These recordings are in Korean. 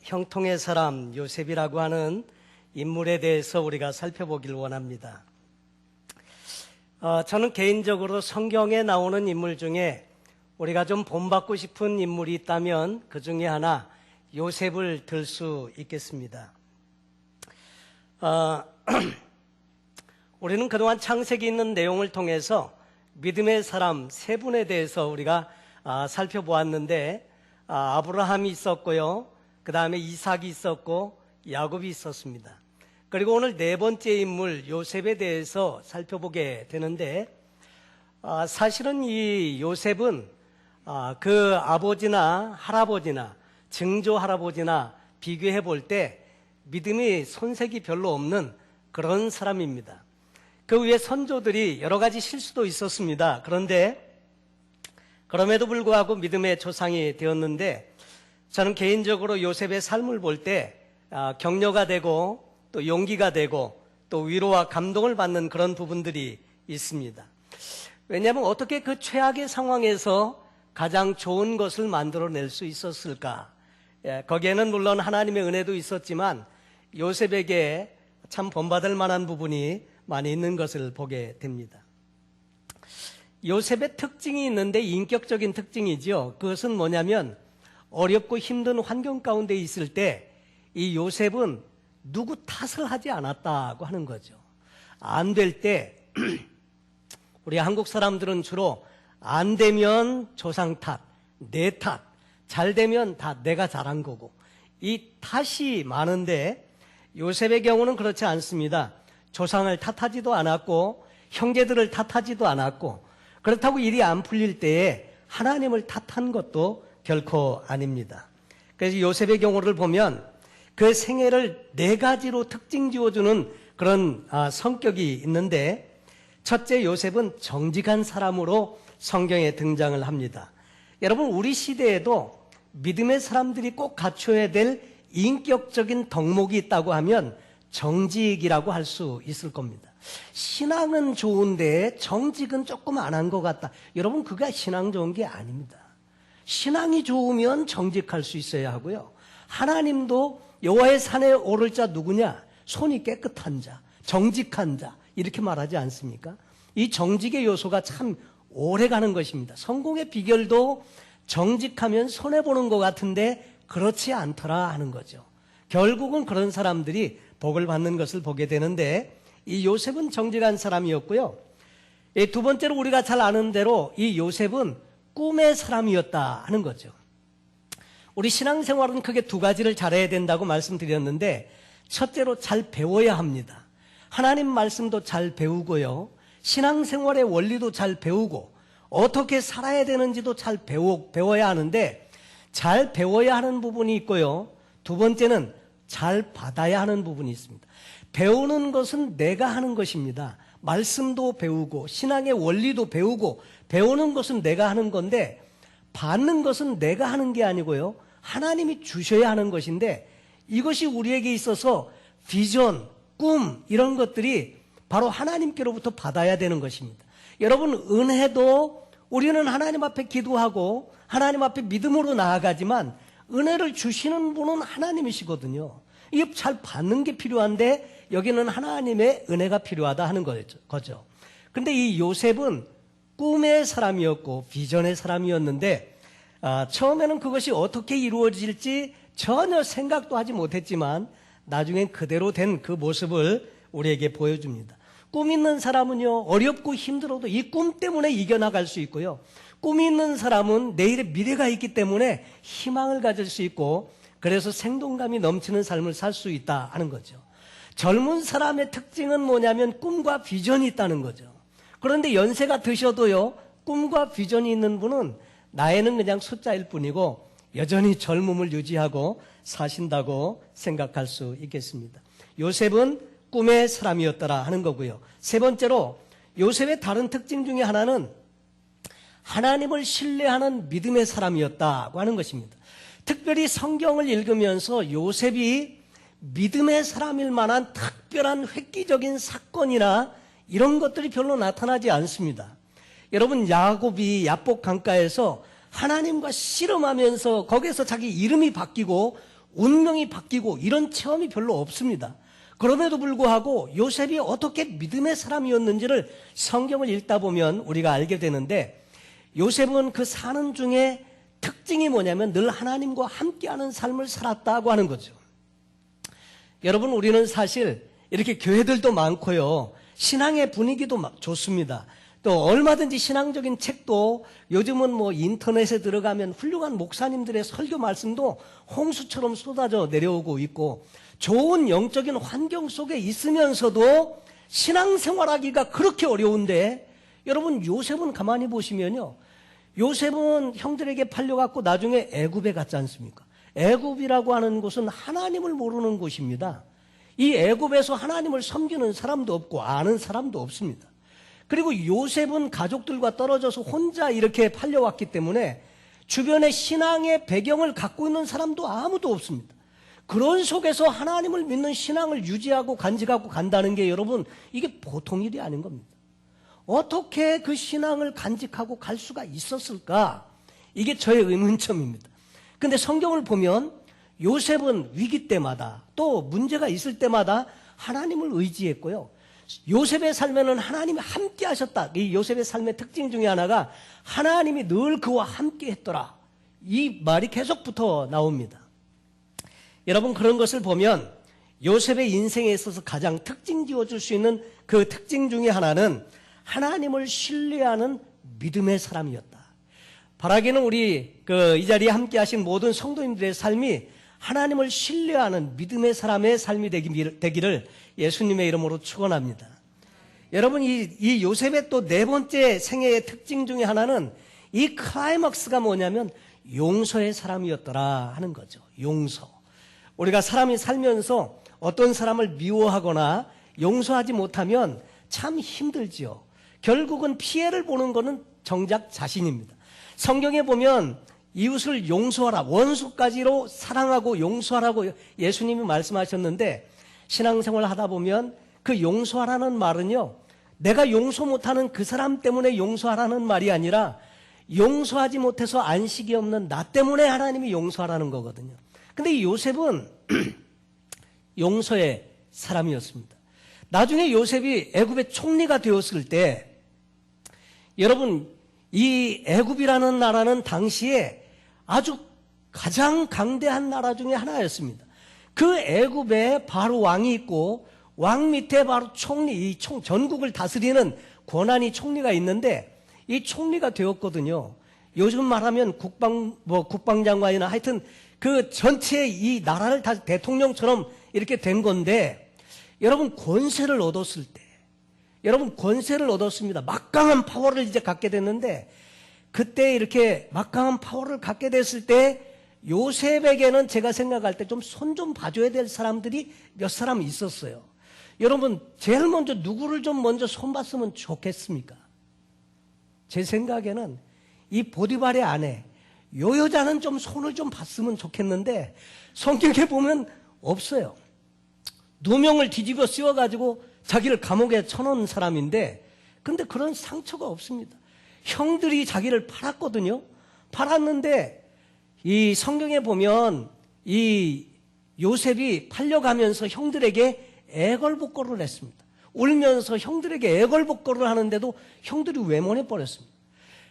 형통의 사람 요셉이라고 하는 인물에 대해서 우리가 살펴보길 원합니다. 저는 개인적으로 성경에 나오는 인물 중에 우리가 좀 본받고 싶은 인물이 있다면 그 중에 하나 요셉을 들 수 있겠습니다. 우리는 그동안 창세기 있는 내용을 통해서 믿음의 사람 세 분에 대해서 우리가 살펴보았는데 아브라함이 있었고요. 그 다음에 이삭이 있었고 야곱이 있었습니다. 그리고 오늘 네 번째 인물 요셉에 대해서 살펴보게 되는데 사실은 이 요셉은 그 아버지나 할아버지나 증조 할아버지나 비교해 볼 때 믿음이 손색이 별로 없는 그런 사람입니다. 그 위에 선조들이 여러 가지 실수도 있었습니다. 그런데 그럼에도 불구하고 믿음의 조상이 되었는데 저는 개인적으로 요셉의 삶을 볼 때 격려가 되고 또 용기가 되고 또 위로와 감동을 받는 그런 부분들이 있습니다. 왜냐하면 어떻게 그 최악의 상황에서 가장 좋은 것을 만들어낼 수 있었을까? 거기에는 물론 하나님의 은혜도 있었지만 요셉에게 참 본받을 만한 부분이 많이 있는 것을 보게 됩니다. 요셉의 특징이 있는데 인격적인 특징이죠. 그것은 뭐냐면 어렵고 힘든 환경 가운데 있을 때 이 요셉은 누구 탓을 하지 않았다고 하는 거죠. 안 될 때 우리 한국 사람들은 주로 안 되면 조상 탓, 내 탓, 잘 되면 다 내가 잘한 거고 이 탓이 많은데 요셉의 경우는 그렇지 않습니다. 조상을 탓하지도 않았고 형제들을 탓하지도 않았고 그렇다고 일이 안 풀릴 때에 하나님을 탓한 것도 결코 아닙니다. 그래서 요셉의 경우를 보면 그 생애를 네 가지로 특징 지어주는 그런 성격이 있는데 첫째, 요셉은 정직한 사람으로 성경에 등장을 합니다. 여러분, 우리 시대에도 믿음의 사람들이 꼭 갖춰야 될 인격적인 덕목이 있다고 하면 정직이라고 할 수 있을 겁니다. 신앙은 좋은데 정직은 조금 안 한 것 같다. 여러분, 그게 신앙 좋은 게 아닙니다. 신앙이 좋으면 정직할 수 있어야 하고요. 하나님도 여호와의 산에 오를 자 누구냐? 손이 깨끗한 자, 정직한 자 이렇게 말하지 않습니까? 이 정직의 요소가 참 오래 가는 것입니다. 성공의 비결도 정직하면 손해보는 것 같은데 그렇지 않더라 하는 거죠. 결국은 그런 사람들이 복을 받는 것을 보게 되는데 이 요셉은 정직한 사람이었고요. 두 번째로 우리가 잘 아는 대로 이 요셉은 꿈의 사람이었다 하는 거죠. 우리 신앙생활은 크게 두 가지를 잘해야 된다고 말씀드렸는데 첫째로 잘 배워야 합니다. 하나님 말씀도 잘 배우고요. 신앙생활의 원리도 잘 배우고 어떻게 살아야 되는지도 잘 배워야 하는데 잘 배워야 하는 부분이 있고요. 두 번째는 잘 받아야 하는 부분이 있습니다. 배우는 것은 내가 하는 것입니다. 말씀도 배우고 신앙의 원리도 배우고 배우는 것은 내가 하는 건데 받는 것은 내가 하는 게 아니고요. 하나님이 주셔야 하는 것인데 이것이 우리에게 있어서 비전, 꿈 이런 것들이 바로 하나님께로부터 받아야 되는 것입니다. 여러분, 은혜도 우리는 하나님 앞에 기도하고 하나님 앞에 믿음으로 나아가지만 은혜를 주시는 분은 하나님이시거든요. 이게 잘 받는 게 필요한데 여기는 하나님의 은혜가 필요하다 하는 거죠. 그런데 이 요셉은 꿈의 사람이었고 비전의 사람이었는데 처음에는 그것이 어떻게 이루어질지 전혀 생각도 하지 못했지만 나중엔 그대로 된 그 모습을 우리에게 보여줍니다. 꿈 있는 사람은요, 어렵고 힘들어도 이 꿈 때문에 이겨나갈 수 있고요. 꿈이 있는 사람은 내일의 미래가 있기 때문에 희망을 가질 수 있고 그래서 생동감이 넘치는 삶을 살 수 있다 하는 거죠. 젊은 사람의 특징은 뭐냐면 꿈과 비전이 있다는 거죠. 그런데 연세가 드셔도요, 꿈과 비전이 있는 분은 나이는 그냥 숫자일 뿐이고 여전히 젊음을 유지하고 사신다고 생각할 수 있겠습니다. 요셉은 꿈의 사람이었더라 하는 거고요. 세 번째로 요셉의 다른 특징 중에 하나는 하나님을 신뢰하는 믿음의 사람이었다고 하는 것입니다. 특별히 성경을 읽으면서 요셉이 믿음의 사람일 만한 특별한 획기적인 사건이나 이런 것들이 별로 나타나지 않습니다. 여러분, 야곱이 야복 강가에서 하나님과 씨름하면서 거기에서 자기 이름이 바뀌고 운명이 바뀌고 이런 체험이 별로 없습니다. 그럼에도 불구하고 요셉이 어떻게 믿음의 사람이었는지를 성경을 읽다 보면 우리가 알게 되는데, 요셉은 그 사는 중에 특징이 뭐냐면 늘 하나님과 함께하는 삶을 살았다고 하는 거죠. 여러분, 우리는 사실 이렇게 교회들도 많고요, 신앙의 분위기도 좋습니다. 또 얼마든지 신앙적인 책도 요즘은 뭐 인터넷에 들어가면 훌륭한 목사님들의 설교 말씀도 홍수처럼 쏟아져 내려오고 있고, 좋은 영적인 환경 속에 있으면서도 신앙생활하기가 그렇게 어려운데, 여러분 요셉은 가만히 보시면요, 요셉은 형들에게 팔려갖고 나중에 애굽에 갔지 않습니까? 애굽이라고 하는 곳은 하나님을 모르는 곳입니다. 이 애굽에서 하나님을 섬기는 사람도 없고 아는 사람도 없습니다. 그리고 요셉은 가족들과 떨어져서 혼자 이렇게 팔려왔기 때문에 주변에 신앙의 배경을 갖고 있는 사람도 아무도 없습니다. 그런 속에서 하나님을 믿는 신앙을 유지하고 간직하고 간다는 게, 여러분, 이게 보통 일이 아닌 겁니다. 어떻게 그 신앙을 간직하고 갈 수가 있었을까? 이게 저의 의문점입니다. 근데 성경을 보면 요셉은 위기 때마다 또 문제가 있을 때마다 하나님을 의지했고요, 요셉의 삶에는 하나님이 함께 하셨다. 이 요셉의 삶의 특징 중에 하나가 하나님이 늘 그와 함께 했더라, 이 말이 계속 붙어 나옵니다. 여러분, 그런 것을 보면 요셉의 인생에 있어서 가장 특징 지어줄 수 있는 그 특징 중에 하나는 하나님을 신뢰하는 믿음의 사람이었다. 바라기는 우리 이 자리에 함께 하신 모든 성도님들의 삶이 하나님을 신뢰하는 믿음의 사람의 삶이 되기를 예수님의 이름으로 축원합니다. 여러분, 이 요셉의 또 네 번째 생애의 특징 중에 하나는, 이 클라이막스가 뭐냐면 용서의 사람이었더라 하는 거죠. 용서. 우리가 사람이 살면서 어떤 사람을 미워하거나 용서하지 못하면 참 힘들지요. 결국은 피해를 보는 것은 정작 자신입니다. 성경에 보면 이웃을 용서하라, 원수까지로 사랑하고 용서하라고 예수님이 말씀하셨는데, 신앙생활을 하다 보면 그 용서하라는 말은요, 내가 용서 못하는 그 사람 때문에 용서하라는 말이 아니라 용서하지 못해서 안식이 없는 나 때문에 하나님이 용서하라는 거거든요. 근데 이 요셉은 용서의 사람이었습니다. 나중에 요셉이 애굽의 총리가 되었을 때, 여러분, 이 애굽이라는 나라는 당시에 아주 가장 강대한 나라 중에 하나였습니다. 그 애굽에 바로 왕이 있고 왕 밑에 바로 총리, 전국을 다스리는 권한이 총리가 있는데, 이 총리가 되었거든요. 요즘 말하면 국방장관이나 하여튼 그 전체 이 나라를 다 대통령처럼 이렇게 된 건데, 여러분 권세를 얻었을 때, 여러분 권세를 얻었습니다. 막강한 파워를 이제 갖게 됐는데, 그때 이렇게 막강한 파워를 갖게 됐을 때 요셉에게는 제가 생각할 때 좀 손 좀 봐줘야 될 사람들이 몇 사람 있었어요. 여러분, 제일 먼저 누구를 좀 먼저 손 봤으면 좋겠습니까? 제 생각에는 이 보디발의 아내, 요 여자는 좀 손을 좀 봤으면 좋겠는데 성경에 보면 없어요. 누명을 뒤집어 씌워가지고 자기를 감옥에 쳐놓은 사람인데, 근데 그런 상처가 없습니다. 형들이 자기를 팔았거든요. 팔았는데 이 성경에 보면 이 요셉이 팔려가면서 형들에게 애걸복걸을 했습니다. 울면서 형들에게 애걸복걸을 하는데도 형들이 외면해 버렸습니다.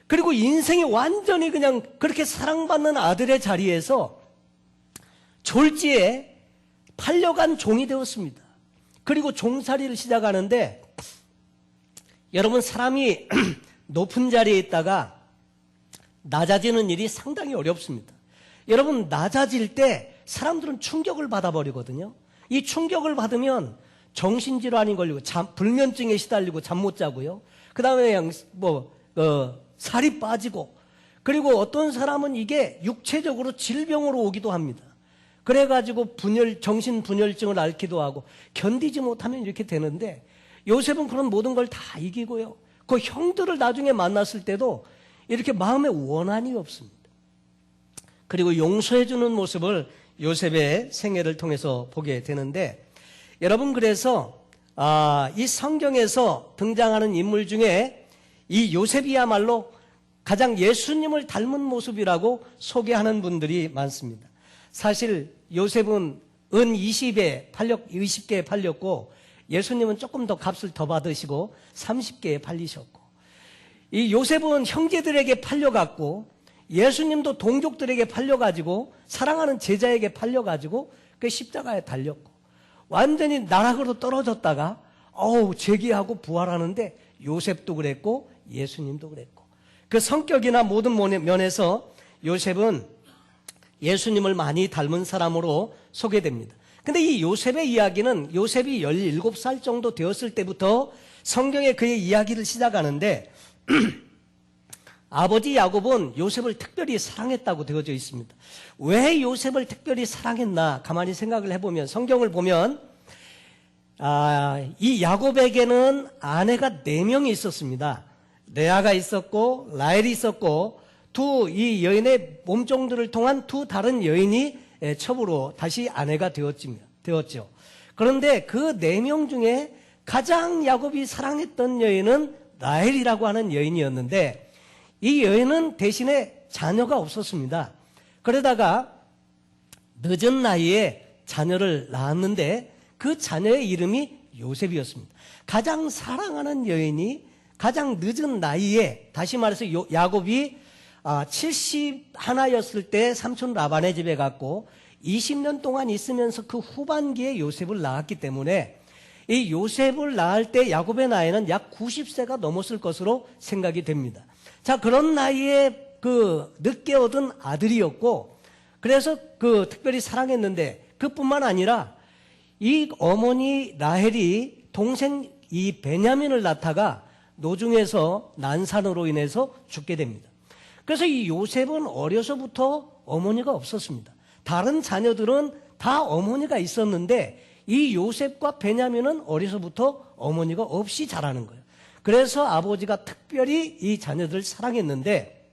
그리고 인생이 완전히 그냥 그렇게 사랑받는 아들의 자리에서 졸지에 팔려간 종이 되었습니다. 그리고 종살이를 시작하는데, 여러분, 사람이 높은 자리에 있다가 낮아지는 일이 상당히 어렵습니다. 여러분, 낮아질 때 사람들은 충격을 받아버리거든요. 이 충격을 받으면 정신질환이 걸리고 불면증에 시달리고 잠 못 자고요. 그 다음에 살이 빠지고, 그리고 어떤 사람은 이게 육체적으로 질병으로 오기도 합니다. 그래가지고 정신분열증을 앓기도 하고 견디지 못하면 이렇게 되는데, 요셉은 그런 모든 걸 다 이기고요, 그 형들을 나중에 만났을 때도 이렇게 마음에 원한이 없습니다. 그리고 용서해주는 모습을 요셉의 생애를 통해서 보게 되는데, 여러분, 그래서 이 성경에서 등장하는 인물 중에 이 요셉이야말로 가장 예수님을 닮은 모습이라고 소개하는 분들이 많습니다. 사실 요셉은 은 20개에 팔렸고 예수님은 조금 더 값을 더 받으시고 30개에 팔리셨고, 이 요셉은 형제들에게 팔려갔고 예수님도 동족들에게 팔려가지고 사랑하는 제자에게 팔려가지고 그 십자가에 달렸고, 완전히 나락으로 떨어졌다가 재기하고 부활하는데 요셉도 그랬고 예수님도 그랬고, 그 성격이나 모든 면에서 요셉은 예수님을 많이 닮은 사람으로 소개됩니다. 근데 이 요셉의 이야기는 요셉이 17살 정도 되었을 때부터 성경에 그의 이야기를 시작하는데 아버지 야곱은 요셉을 특별히 사랑했다고 되어져 있습니다. 왜 요셉을 특별히 사랑했나 가만히 생각을 해보면, 성경을 보면 이 야곱에게는 아내가 4명이 있었습니다. 레아가 있었고 라헬이 있었고 이 여인의 몸종들을 통한 2 다른 여인이 첩으로 다시 아내가 되었죠. 그런데 그 4명 중에 가장 야곱이 사랑했던 여인은 라헬이라고 하는 여인이었는데, 이 여인은 대신에 자녀가 없었습니다. 그러다가 늦은 나이에 자녀를 낳았는데 그 자녀의 이름이 요셉이었습니다. 가장 사랑하는 여인이 가장 늦은 나이에, 다시 말해서 야곱이 71였을 때 삼촌 라반의 집에 갔고 20년 동안 있으면서 그 후반기에 요셉을 낳았기 때문에 이 요셉을 낳을 때 야곱의 나이는 약 90세가 넘었을 것으로 생각이 됩니다. 자, 그런 나이에 늦게 얻은 아들이었고, 그래서 특별히 사랑했는데, 그뿐만 아니라 이 어머니 라헬이 동생 이 베냐민을 낳다가 노중에서 난산으로 인해서 죽게 됩니다. 그래서 이 요셉은 어려서부터 어머니가 없었습니다. 다른 자녀들은 다 어머니가 있었는데 이 요셉과 베냐민은 어려서부터 어머니가 없이 자라는 거예요. 그래서 아버지가 특별히 이 자녀들을 사랑했는데,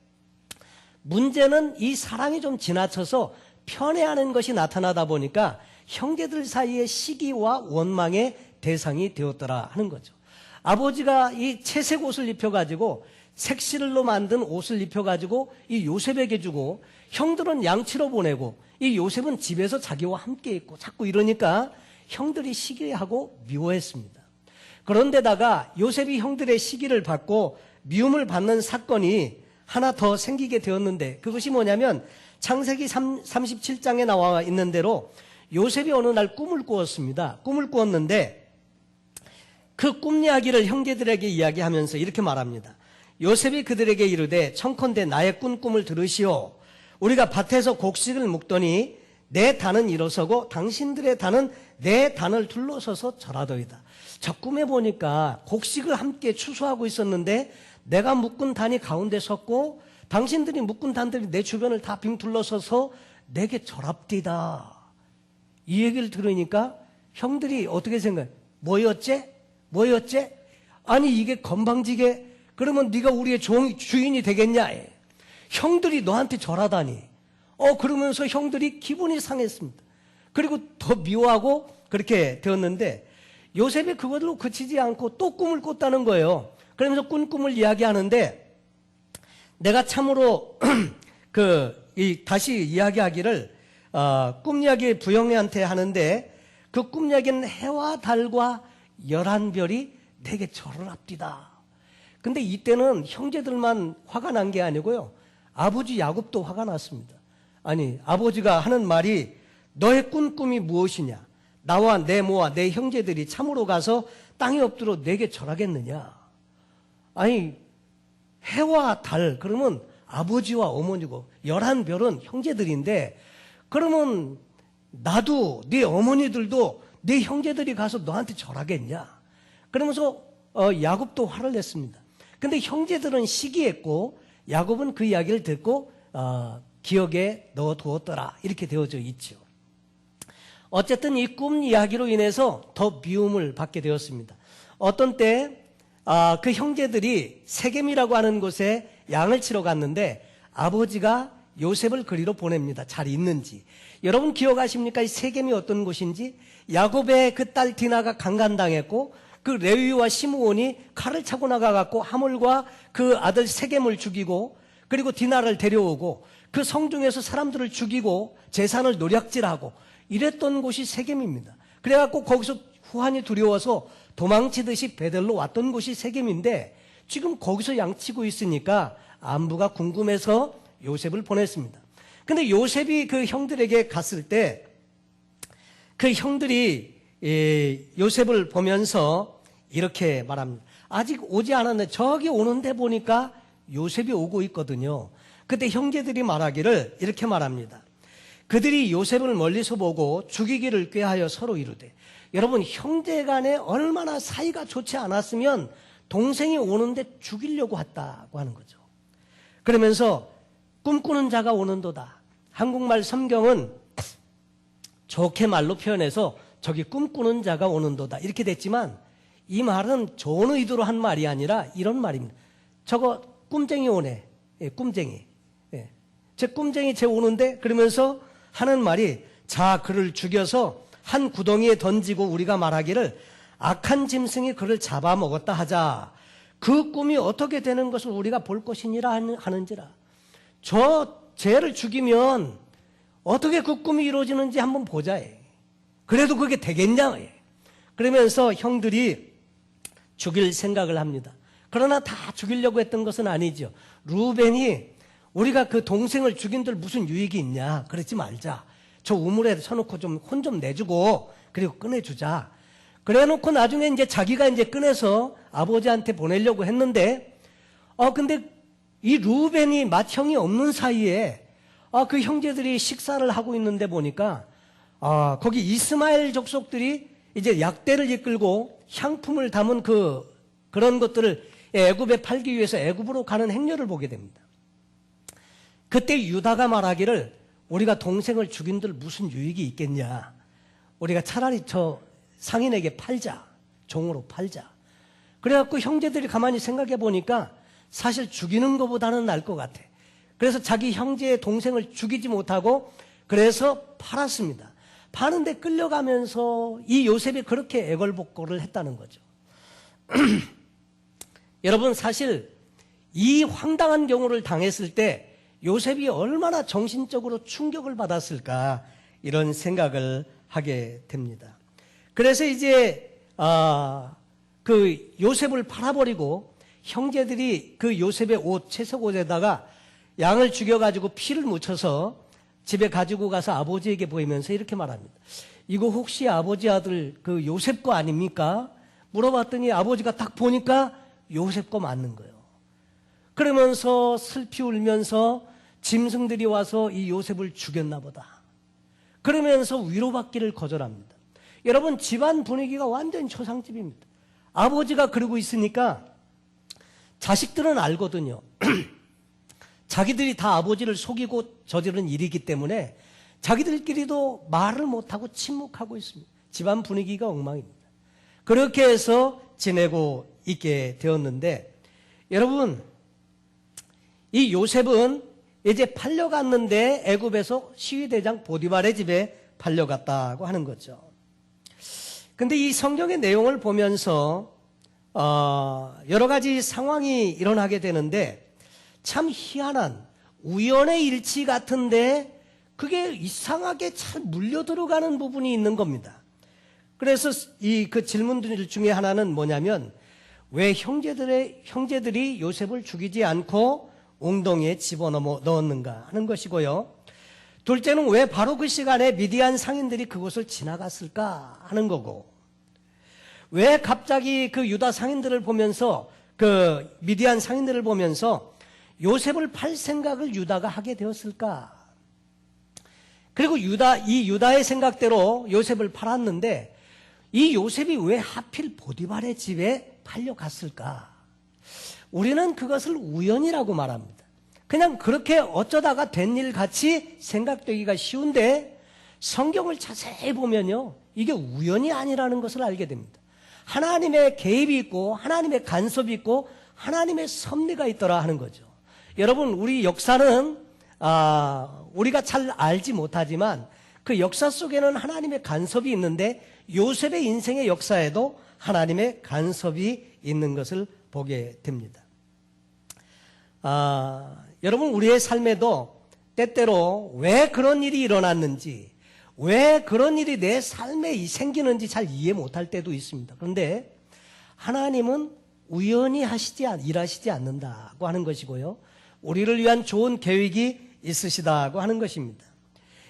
문제는 이 사랑이 좀 지나쳐서 편애하는 것이 나타나다 보니까 형제들 사이의 시기와 원망의 대상이 되었더라 하는 거죠. 아버지가 이 채색 옷을 입혀가지고 색실로 만든 옷을 입혀가지고 이 요셉에게 주고, 형들은 양치러 보내고 이 요셉은 집에서 자기와 함께 있고 자꾸 이러니까 형들이 시기하고 미워했습니다. 그런데다가 요셉이 형들의 시기를 받고 미움을 받는 사건이 하나 더 생기게 되었는데, 그것이 뭐냐면 창세기 37장에 나와 있는 대로 요셉이 어느 날 꿈을 꾸었습니다. 꿈을 꾸었는데 그 꿈 이야기를 형제들에게 이야기하면서 이렇게 말합니다. 요셉이 그들에게 이르되 청컨대 나의 꿈을 들으시오. 우리가 밭에서 곡식을 묵더니 내 단은 일어서고 당신들의 단은 내 단을 둘러서서 절하더이다. 저 꿈에 보니까 곡식을 함께 추수하고 있었는데 내가 묶은 단이 가운데 섰고 당신들이 묶은 단들이 내 주변을 다 빙 둘러서서 내게 절합디다. 이 얘기를 들으니까 형들이 어떻게 생각해? 뭐였지? 아니 이게 건방지게 그러면 네가 우리의 주인이 되겠냐? 형들이 너한테 절하다니. 그러면서 형들이 기분이 상했습니다. 그리고 더 미워하고 그렇게 되었는데, 요셉이 그것으로 그치지 않고 또 꿈을 꿨다는 거예요. 그러면서 꾼 꿈을 이야기하는데, 내가 참으로 다시 이야기하기를 꿈 이야기 부영이한테 하는데, 그 꿈 이야기는 해와 달과 11별이 내게 절을 합디다. 근데 이때는 형제들만 화가 난 게 아니고요, 아버지 야곱도 화가 났습니다. 아니, 아버지가 하는 말이 너의 꾼 꿈이 무엇이냐? 나와 내 모와 내 형제들이 참으로 가서 땅에 엎드려 내게 절하겠느냐? 아니, 해와 달 그러면 아버지와 어머니고 11별은 형제들인데, 그러면 나도 네 어머니들도 네 형제들이 가서 너한테 절하겠냐? 그러면서 야곱도 화를 냈습니다. 근데 형제들은 시기했고 야곱은 그 이야기를 듣고 기억에 넣어두었더라, 이렇게 되어져 있죠. 어쨌든 이 꿈 이야기로 인해서 더 미움을 받게 되었습니다. 어떤 때 그 형제들이 세겜이라고 하는 곳에 양을 치러 갔는데 아버지가 요셉을 그리로 보냅니다. 잘 있는지. 여러분 기억하십니까? 이 세겜이 어떤 곳인지? 야곱의 그 딸 디나가 강간당했고 그 레위와 시므온이 칼을 차고 나가갖고 하몰과 그 아들 세겜을 죽이고, 그리고 디나를 데려오고 그 성중에서 사람들을 죽이고 재산을 노략질하고 이랬던 곳이 세겜입니다. 그래갖고 거기서 후환이 두려워서 도망치듯이 베들로 왔던 곳이 세겜인데 지금 거기서 양치고 있으니까 안부가 궁금해서 요셉을 보냈습니다. 근데 요셉이 그 형들에게 갔을 때 그 형들이 요셉을 보면서 이렇게 말합니다. 아직 오지 않았는데 저기 오는데 보니까 요셉이 오고 있거든요. 그때 형제들이 말하기를 이렇게 말합니다. 그들이 요셉을 멀리서 보고 죽이기를 꾀하여 서로 이르되. 여러분, 형제 간에 얼마나 사이가 좋지 않았으면 동생이 오는데 죽이려고 했다고 하는 거죠. 그러면서 꿈꾸는 자가 오는도다. 한국말 성경은 좋게 말로 표현해서 저기 꿈꾸는 자가 오는도다 이렇게 됐지만 이 말은 좋은 의도로 한 말이 아니라 이런 말입니다. 저거 꿈쟁이 오네. 예, 꿈쟁이. 예. 제 꿈쟁이 쟤 오는데 그러면서 하는 말이 자 그를 죽여서 한 구덩이에 던지고 우리가 말하기를 악한 짐승이 그를 잡아먹었다 하자. 그 꿈이 어떻게 되는 것을 우리가 볼 것이니라 하는지라. 저 쟤를 죽이면 어떻게 그 꿈이 이루어지는지 한번 보자. 그래도 그게 되겠냐. 그러면서 형들이 죽일 생각을 합니다. 그러나 다 죽이려고 했던 것은 아니죠. 루벤이 우리가 그 동생을 죽인들 무슨 유익이 있냐. 그러지 말자. 저 우물에 쳐놓고 좀 혼 좀 내주고 그리고 꺼내주자. 그래 놓고 나중에 이제 자기가 이제 꺼내서 아버지한테 보내려고 했는데 근데 이 루벤이 맏형이 없는 사이에 그 형제들이 식사를 하고 있는데 보니까 거기 이스마엘 족속들이 이제 약대를 이끌고 향품을 담은 그런 것들을 애굽에 팔기 위해서 애굽으로 가는 행렬을 보게 됩니다. 그때 유다가 말하기를 우리가 동생을 죽인들 무슨 유익이 있겠냐. 우리가 차라리 저 상인에게 팔자. 종으로 팔자. 그래갖고 형제들이 가만히 생각해 보니까 사실 죽이는 것보다는 나을 것 같아. 그래서 자기 형제의 동생을 죽이지 못하고 그래서 팔았습니다. 파는데 끌려가면서 이 요셉이 그렇게 애걸복걸을 했다는 거죠. 여러분 사실 이 황당한 경우를 당했을 때 요셉이 얼마나 정신적으로 충격을 받았을까 이런 생각을 하게 됩니다. 그래서 이제 그 요셉을 팔아버리고 형제들이 그 요셉의 옷 채석옷에다가 양을 죽여가지고 피를 묻혀서 집에 가지고 가서 아버지에게 보이면서 이렇게 말합니다. 이거 혹시 아버지 아들 그 요셉 거 아닙니까? 물어봤더니 아버지가 딱 보니까 요셉 거 맞는 거예요. 그러면서 슬피 울면서 짐승들이 와서 이 요셉을 죽였나 보다. 그러면서 위로받기를 거절합니다. 여러분 집안 분위기가 완전 초상집입니다. 아버지가 그러고 있으니까 자식들은 알거든요. 자기들이 다 아버지를 속이고 저지른 일이기 때문에 자기들끼리도 말을 못하고 침묵하고 있습니다. 집안 분위기가 엉망입니다. 그렇게 해서 지내고 있게 되었는데 여러분 이 요셉은 이제 팔려갔는데 애굽에서 시위대장 보디발의 집에 팔려갔다고 하는 거죠. 근데 이 성경의 내용을 보면서 여러 가지 상황이 일어나게 되는데 참 희한한 우연의 일치 같은데 그게 이상하게 잘 물려 들어가는 부분이 있는 겁니다. 그래서 그 질문들 중에 하나는 뭐냐면 왜 형제들이 요셉을 죽이지 않고 웅덩이에 집어넣었는가 하는 것이고요. 둘째는 왜 바로 그 시간에 미디안 상인들이 그곳을 지나갔을까 하는 거고 왜 갑자기 그 유다 상인들을 보면서 그 미디안 상인들을 보면서 요셉을 팔 생각을 유다가 하게 되었을까? 그리고 이 유다의 생각대로 요셉을 팔았는데 이 요셉이 왜 하필 보디발의 집에 팔려갔을까? 우리는 그것을 우연이라고 말합니다. 그냥 그렇게 어쩌다가 된 일 같이 생각되기가 쉬운데 성경을 자세히 보면요. 이게 우연이 아니라는 것을 알게 됩니다. 하나님의 개입이 있고 하나님의 간섭이 있고 하나님의 섭리가 있더라 하는 거죠. 여러분 우리 역사는 우리가 잘 알지 못하지만 그 역사 속에는 하나님의 간섭이 있는데 요셉의 인생의 역사에도 하나님의 간섭이 있는 것을 보게 됩니다. 여러분 우리의 삶에도 때때로 왜 그런 일이 일어났는지 왜 그런 일이 내 삶에 생기는지 잘 이해 못할 때도 있습니다. 그런데 하나님은 우연히 일하시지 않는다고 하는 것이고요. 우리를 위한 좋은 계획이 있으시다고 하는 것입니다.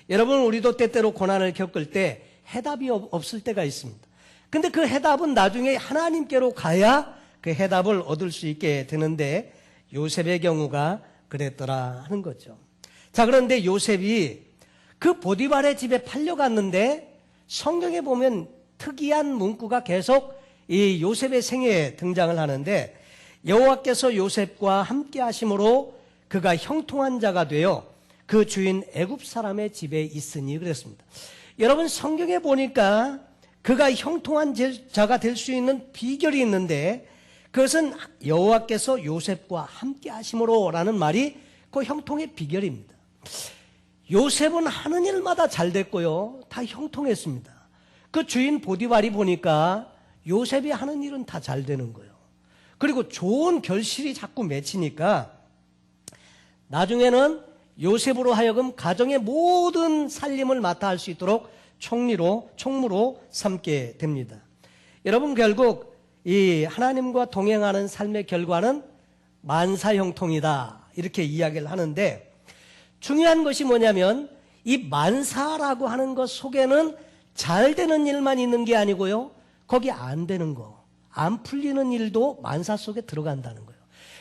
여러분, 우리도 때때로 고난을 겪을 때 해답이 없을 때가 있습니다. 근데 그 해답은 나중에 하나님께로 가야 그 해답을 얻을 수 있게 되는데 요셉의 경우가 그랬더라 하는 거죠. 자, 그런데 요셉이 그 보디발의 집에 팔려갔는데 성경에 보면 특이한 문구가 계속 이 요셉의 생애에 등장을 하는데 여호와께서 요셉과 함께 하심으로 그가 형통한 자가 되어 그 주인 애굽 사람의 집에 있으니 그랬습니다. 여러분, 성경에 보니까 그가 형통한 자가 될 수 있는 비결이 있는데 그것은 여호와께서 요셉과 함께 하심으로 라는 말이 그 형통의 비결입니다. 요셉은 하는 일마다 잘 됐고요. 다 형통했습니다. 그 주인 보디발이 보니까 요셉이 하는 일은 다 잘 되는 거예요. 그리고 좋은 결실이 자꾸 맺히니까 나중에는 요셉으로 하여금 가정의 모든 살림을 맡아 할 수 있도록 총무로 삼게 됩니다. 여러분, 결국 이 하나님과 동행하는 삶의 결과는 만사형통이다 이렇게 이야기를 하는데 중요한 것이 뭐냐면 이 만사라고 하는 것 속에는 잘 되는 일만 있는 게 아니고요. 거기 안 되는 거, 안 풀리는 일도 만사 속에 들어간다는 거예요.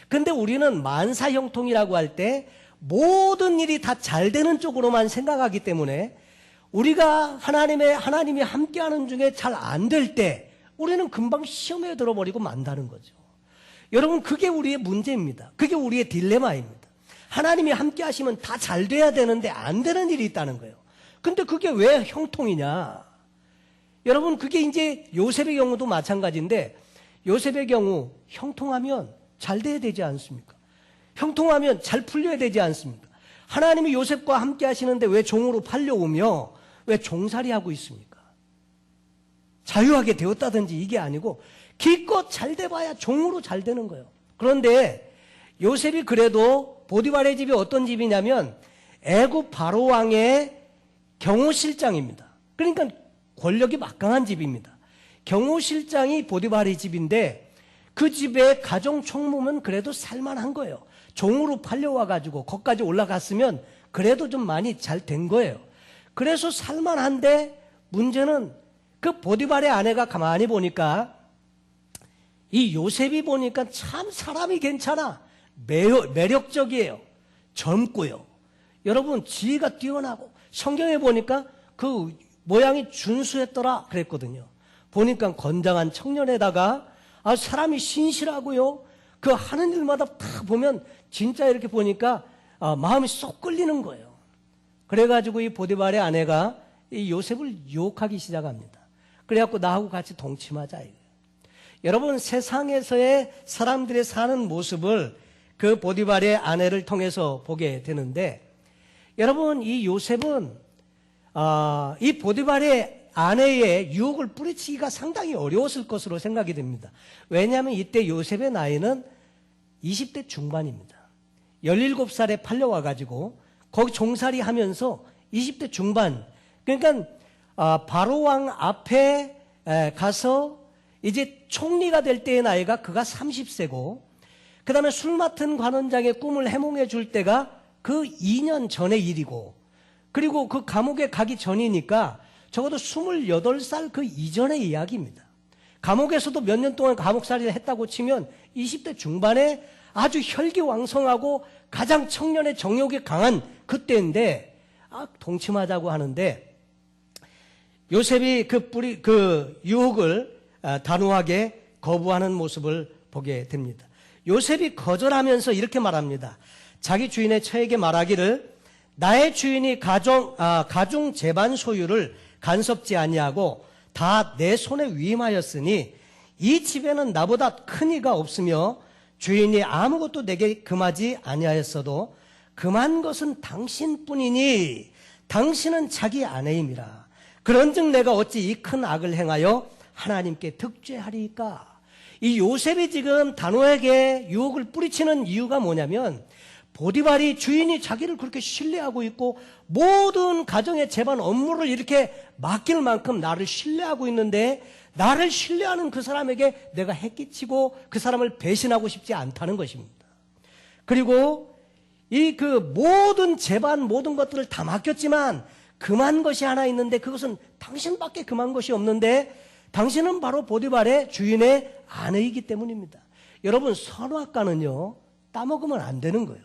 근데 우리는 만사형통이라고 할 때 모든 일이 다 잘 되는 쪽으로만 생각하기 때문에 우리가 하나님이 함께하는 중에 잘 안 될 때 우리는 금방 시험에 들어버리고 만다는 거죠. 여러분, 그게 우리의 문제입니다. 그게 우리의 딜레마입니다. 하나님이 함께 하시면 다 잘 돼야 되는데 안 되는 일이 있다는 거예요. 근데 그게 왜 형통이냐? 여러분, 그게 이제 요셉의 경우도 마찬가지인데 요셉의 경우 형통하면 잘 돼야 되지 않습니까? 형통하면 잘 풀려야 되지 않습니까? 하나님이 요셉과 함께 하시는데 왜 종으로 팔려오며 왜 종살이하고 있습니까? 자유하게 되었다든지 이게 아니고 기껏 잘 돼봐야 종으로 잘 되는 거예요. 그런데 요셉이 그래도 보디발의 집이 어떤 집이냐면 애굽 바로 왕의 경호실장입니다. 그러니까 권력이 막강한 집입니다. 경호실장이 보디발의 집인데 그 집의 가정 총무면 그래도 살만한 거예요. 종으로 팔려와가지고 거기까지 올라갔으면 그래도 좀 많이 잘 된 거예요. 그래서 살만한데 문제는 그 보디발의 아내가 가만히 보니까 이 요셉이 보니까 참 사람이 괜찮아. 매력적이에요. 젊고요. 여러분, 지혜가 뛰어나고 성경에 보니까 그 모양이 준수했더라 그랬거든요. 보니까 건장한 청년에다가 사람이 신실하고요. 그 하는 일마다 다 보면 진짜 이렇게 보니까 마음이 쏙 끌리는 거예요. 그래가지고 이 보디발의 아내가 이 요셉을 유혹하기 시작합니다. 그래갖고 나하고 같이 동침하자 이거예요. 여러분, 세상에서의 사람들의 사는 모습을 그 보디발의 아내를 통해서 보게 되는데 여러분, 이 요셉은 이 보디발의 아내의 유혹을 뿌리치기가 상당히 어려웠을 것으로 생각이 됩니다. 왜냐하면 이때 요셉의 나이는 20대 중반입니다. 17살에 팔려와가지고 거기 종살이 하면서 20대 중반, 그러니까 바로왕 앞에 가서 이제 총리가 될 때의 나이가 그가 30세고 그 다음에 술 맡은 관원장의 꿈을 해몽해 줄 때가 그 2년 전의 일이고 그리고 그 감옥에 가기 전이니까 적어도 28살 그 이전의 이야기입니다. 감옥에서도 몇 년 동안 감옥살이를 했다고 치면 20대 중반에 아주 혈기왕성하고 가장 청년의 정욕이 강한 그때인데 동침하자고 하는데 요셉이 그 유혹을 단호하게 거부하는 모습을 보게 됩니다. 요셉이 거절하면서 이렇게 말합니다. 자기 주인의 처에게 말하기를 나의 주인이 가중 재반 소유를 간섭지 아니하고 다 내 손에 위임하였으니 이 집에는 나보다 큰 이가 없으며 주인이 아무것도 내게 금하지 아니하였어도 금한 것은 당신뿐이니 당신은 자기 아내임이라. 그런즉 내가 어찌 이 큰 악을 행하여 하나님께 득죄하리까? 이 요셉이 지금 단호하게 유혹을 뿌리치는 이유가 뭐냐면 보디발이 주인이 자기를 그렇게 신뢰하고 있고 모든 가정의 재반 업무를 이렇게 맡길 만큼 나를 신뢰하고 있는데 나를 신뢰하는 그 사람에게 내가 해끼치고 그 사람을 배신하고 싶지 않다는 것입니다. 그리고 이 그 모든 재반 모든 것들을 다 맡겼지만 금한 것이 하나 있는데 그것은 당신밖에 금한 것이 없는데 당신은 바로 보디발의 주인의 아내이기 때문입니다. 여러분 선악과는요 따먹으면 안 되는 거예요.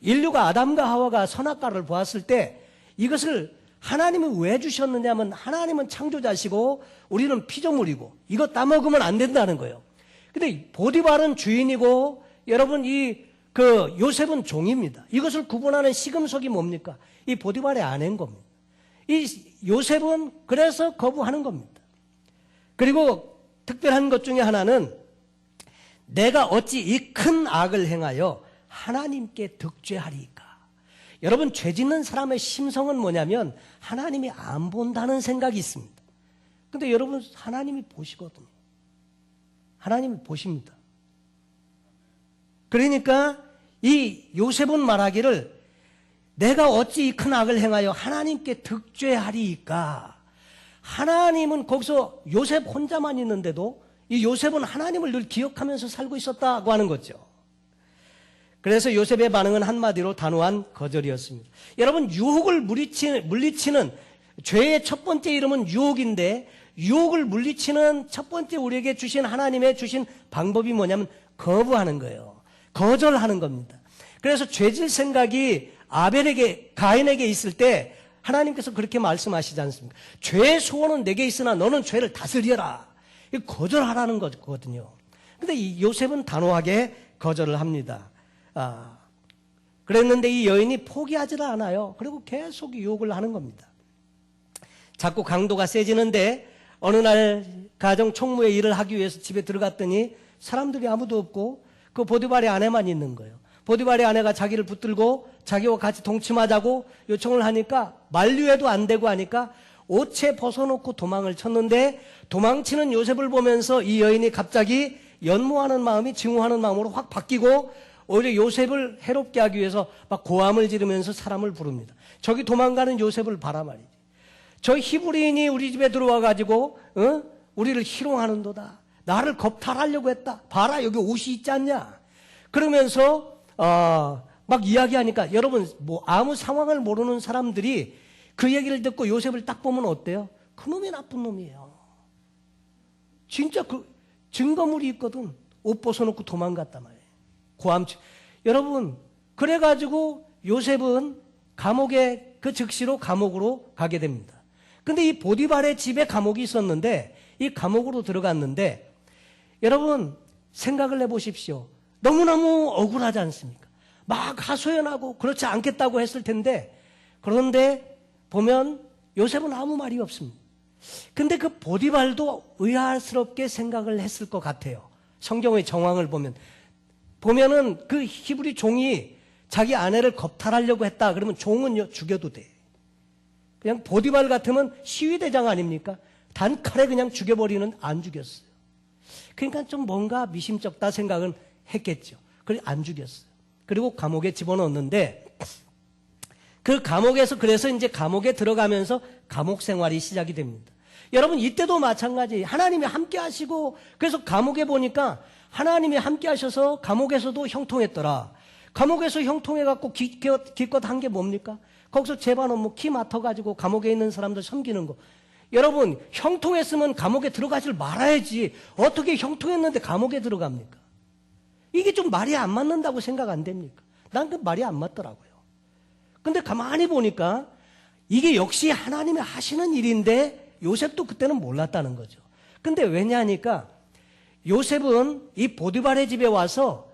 인류가 아담과 하와가 선악과를 보았을 때 이것을 하나님은 왜 주셨느냐면 하나님은 창조자시고 우리는 피조물이고 이거 따먹으면 안 된다는 거예요. 근데 보디발은 주인이고 여러분 요셉은 종입니다. 이것을 구분하는 시금석이 뭡니까? 이 보디발의 아내인 겁니다. 이 요셉은 그래서 거부하는 겁니다. 그리고 특별한 것 중에 하나는 내가 어찌 이 큰 악을 행하여 하나님께 득죄하리이까. 여러분 죄 짓는 사람의 심성은 뭐냐면 하나님이 안 본다는 생각이 있습니다. 근데 여러분 하나님이 보시거든요. 하나님이 보십니다. 그러니까 이 요셉은 말하기를 내가 어찌 이 큰 악을 행하여 하나님께 득죄하리이까. 하나님은 거기서 요셉 혼자만 있는데도 이 요셉은 하나님을 늘 기억하면서 살고 있었다고 하는 거죠. 그래서 요셉의 반응은 한마디로 단호한 거절이었습니다. 여러분 유혹을 물리치는 죄의 첫 번째 이름은 유혹인데 유혹을 물리치는 첫 번째 우리에게 주신 하나님의 주신 방법이 뭐냐면 거부하는 거예요. 거절하는 겁니다. 그래서 죄질 생각이 가인에게 있을 때 하나님께서 그렇게 말씀하시지 않습니까? 죄의 소원은 내게 있으나 너는 죄를 다스려라. 거절하라는 거거든요. 근데 이 요셉은 단호하게 거절을 합니다. 그랬는데 이 여인이 포기하지를 않아요. 그리고 계속 유혹을 하는 겁니다. 자꾸 강도가 세지는데 어느 날 가정 총무의 일을 하기 위해서 집에 들어갔더니 사람들이 아무도 없고 그 보디발의 아내만 있는 거예요. 보디발의 아내가 자기를 붙들고 자기와 같이 동침하자고 요청을 하니까 만류해도 안 되고 하니까 옷에 벗어놓고 도망을 쳤는데 도망치는 요셉을 보면서 이 여인이 갑자기 연모하는 마음이 증오하는 마음으로 확 바뀌고 오히려 요셉을 해롭게 하기 위해서 막 고함을 지르면서 사람을 부릅니다. 저기 도망가는 요셉을 봐라 말이지. 저 히브리인이 우리 집에 들어와 가지고 우리를 희롱하는도다. 나를 겁탈하려고 했다. 봐라 여기 옷이 있지 않냐. 그러면서 막 이야기하니까 여러분 뭐 아무 상황을 모르는 사람들이 그 얘기를 듣고 요셉을 딱 보면 어때요? 그놈이 나쁜 놈이에요. 진짜 그 증거물이 있거든. 옷 벗어놓고 도망갔단 말이에요. 여러분 그래가지고 요셉은 감옥에 그 즉시로 감옥으로 가게 됩니다. 근데 이 보디발의 집에 감옥이 있었는데 이 감옥으로 들어갔는데 여러분 생각을 해보십시오. 너무너무 억울하지 않습니까? 막 하소연하고 그렇지 않겠다고 했을 텐데 그런데 보면 요셉은 아무 말이 없습니다. 근데 그 보디발도 의아스럽게 생각을 했을 것 같아요. 성경의 정황을 보면은 그 히브리 종이 자기 아내를 겁탈하려고 했다 그러면 종은 죽여도 돼. 그냥 보디발 같으면 시위대장 아닙니까? 단칼에 그냥 죽여버리는 안 죽였어요. 그러니까 좀 뭔가 미심쩍다 생각은 했겠죠. 그래서 안 죽였어요. 그리고 감옥에 집어넣었는데 그 감옥에서 그래서 이제 감옥에 들어가면서 감옥 생활이 시작이 됩니다. 여러분 이때도 마찬가지. 하나님이 함께 하시고 그래서 감옥에 보니까 하나님이 함께 하셔서 감옥에서도 형통했더라. 감옥에서 형통해갖고 기껏 한 게 뭡니까? 거기서 재반 업무 키 맡아가지고 감옥에 있는 사람들 섬기는 거. 여러분 형통했으면 감옥에 들어가질 말아야지. 어떻게 형통했는데 감옥에 들어갑니까? 이게 좀 말이 안 맞는다고 생각 안 됩니까? 난 그 말이 안 맞더라고요. 근데 가만히 보니까 이게 역시 하나님이 하시는 일인데 요셉도 그때는 몰랐다는 거죠. 근데 왜냐하니까 요셉은 이 보디발의 집에 와서